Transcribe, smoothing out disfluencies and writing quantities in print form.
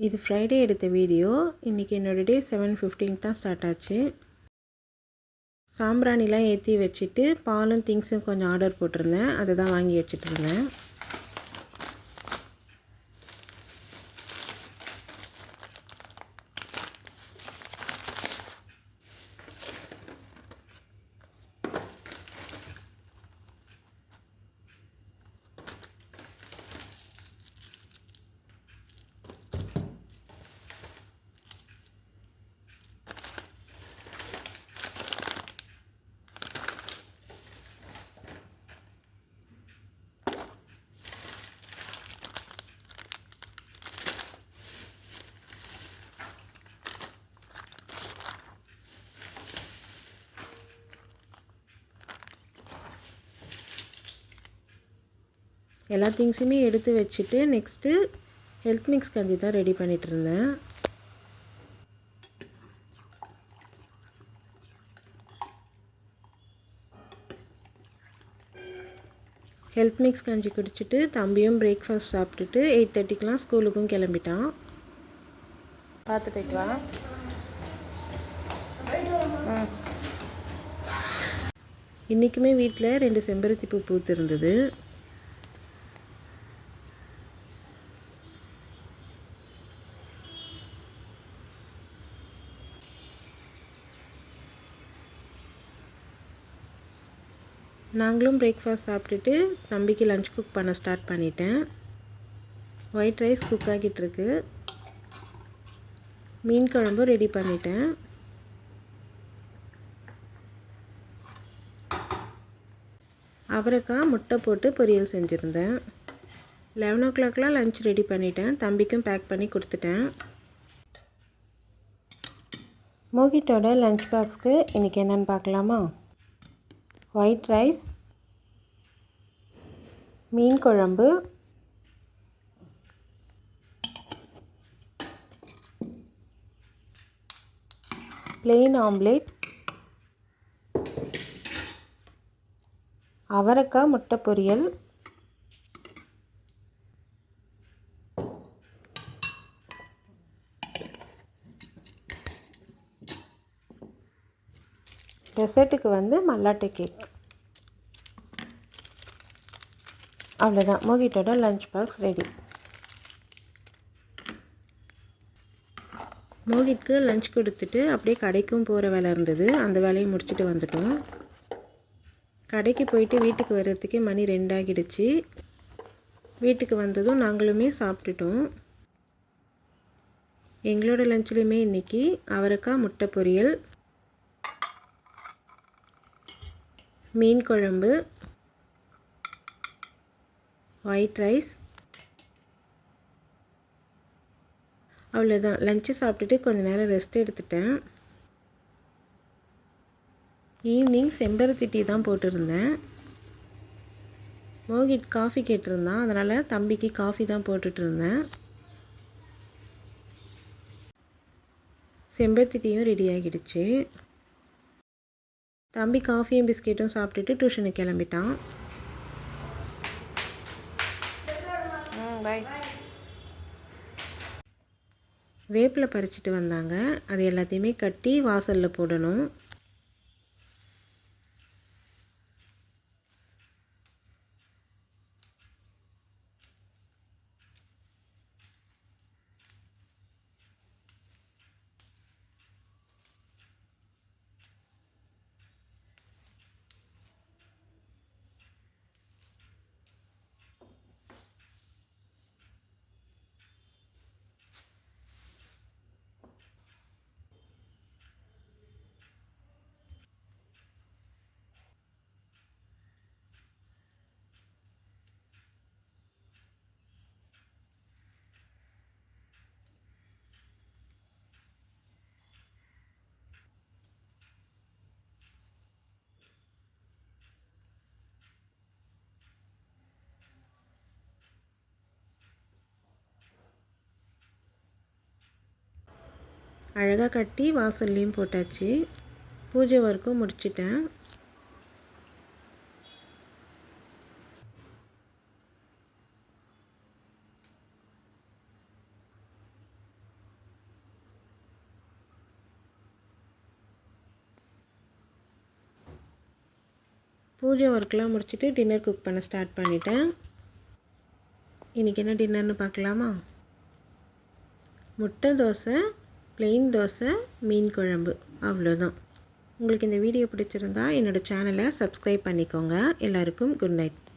இது ஃப்ரைடே எடுத்த வீடியோ. இன்றைக்கி என்னோடய டே 7:15 தான் ஸ்டார்ட் ஆச்சு. சாம்பிராணிலாம் ஏற்றி வச்சுட்டு பாலும் திங்ஸும் கொஞ்சம் ஆர்டர் போட்டிருந்தேன். அதை தான் வாங்கி வச்சுட்ருந்தேன். எல்லா திங்ஸுமே எடுத்து வச்சுட்டு நெக்ஸ்ட்டு ஹெல்த் மிக்ஸ் கஞ்சி தான் ரெடி பண்ணிகிட்டு இருந்தேன். ஹெல்த் மிக்ஸ் கஞ்சி குடிச்சிட்டு தம்பியும் பிரேக்ஃபாஸ்ட் சாப்பிட்டுட்டு 8:30க்கெலாம் ஸ்கூலுக்கும் கிளம்பிட்டான். பார்த்து போய்ட்டு வா. இன்றைக்குமே வீட்டில் 2 செம்பருத்தி பூ பூத்து இருந்தது. நாங்களும் பிரேக்ஃபாஸ்ட் சாப்பிட்டுட்டு தம்பிக்கு லஞ்ச் குக் பண்ண ஸ்டார்ட் பண்ணிட்டேன். ஒயிட் ரைஸ் குக் ஆகிட்டுருக்கு. மீன் குழம்பும் ரெடி பண்ணிட்டேன். அவரைக்காய் முட்டை போட்டு பொரியல் செஞ்சுருந்தேன். 11 o'clockலாம் லஞ்ச் ரெடி பண்ணிட்டேன். தம்பிக்கும் பேக் பண்ணி கொடுத்துட்டேன். மோகிட்டோட லஞ்ச் பாக்ஸ்க்கு இன்றைக்கி என்னென்னு பார்க்கலாமா? ஒயிட் ரைஸ், மீன் குழம்பு, plain ஆம்லேட், அவரைக்காய் முட்டை பொரியல், டெசர்ட்டுக்கு மல்லாட்டை கேக். அவ்வளோதான், மோகிட்டோட லஞ்ச் பாக்ஸ் ரெடி. மோகிட்க்கு லஞ்ச் கொடுத்துட்டு அப்படியே கடைக்கும் போகிற வேலை இருந்தது. அந்த வேலையை முடிச்சுட்டு வந்துட்டோம். கடைக்கு போயிட்டு வீட்டுக்கு வர்றதுக்கே மணி 2 ஆகிடுச்சு. வீட்டுக்கு வந்ததும் நாங்களுமே சாப்பிட்டுட்டோம். எங்களோட லஞ்சுலையுமே இன்றைக்கி அவரைக்காய் முட்டை பொரியல், மீன் குழம்பு, ஒயிட் ரைஸ். அவ்வளோதான், லஞ்சு சாப்பிட்டுட்டு கொஞ்சம் நேரம் ரெஸ்ட் எடுத்துட்டேன். ஈவினிங் செம்பருத்தி டீ தான் போட்டிருந்தேன். மோகிட் காஃபி கேட்டிருந்தான், அதனால் தம்பிக்கு காஃபி தான் போட்டுட்ருந்தேன். செம்பருத்தி டீயும் ரெடி ஆகிடுச்சு. தம்பி காஃபியும் பிஸ்கெட்டும் சாப்பிட்டுட்டு டியூஷனுக்கு கிளம்பிட்டான். பாய். வேப்பிலை பறிச்சிட்டு வந்தாங்க. அது எல்லாத்தையுமே கட்டி வாசலில் போடணும். அழகாக கட்டி வாசல்லையும் போட்டாச்சு. பூஜை ஒர்க்கும் முடிச்சிட்டேன். பூஜை ஒர்க்லாம் முடிச்சுட்டு டின்னர் குக் பண்ண ஸ்டார்ட் பண்ணிட்டேன். இன்றைக்கி என்ன டின்னர்னு பார்க்கலாமா? முட்டை தோசை, ப்ளெயின் தோசை, மீன் குழம்பு, அவ்வளோதான். உங்களுக்கு இந்த வீடியோ பிடிச்சிருந்தா என்னோடய சேனலை சப்ஸ்கிரைப் பண்ணிக்கோங்க. எல்லாருக்கும் குட் நைட்.